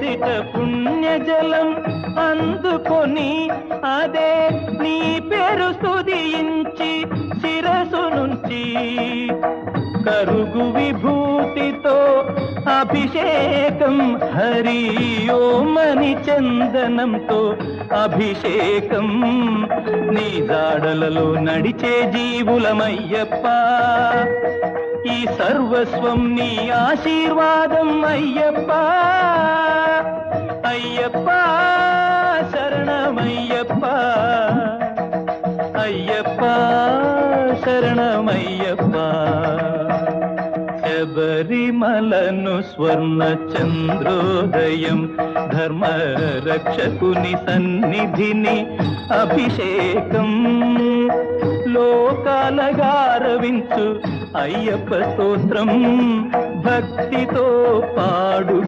ఎదుట పుణ్యజలం అందుకొని అదే నీ పేరు స్తుతించి శిరసు నుంచి కరుగు విభూతితో అభిషేకం హరి ఓమని చందనంతో అభిషేకం నీ జాడలలో నడిచే జీవులమయ్యప్ప ఈ సర్వస్వం నీ ఆశీర్వాదం అయ్యప్ప అయ్యప్ప శరణమయ్యప్ప అయ్యప్ప శరణమయ్యప్ప శబరిమలను స్వర్ణ చంద్రోదయం ధర్మ రక్షకుని సన్నిధిని అభిషేకం లోకాలగారవించు అయ్యప్ప స్తోత్రం భక్తితో పాడు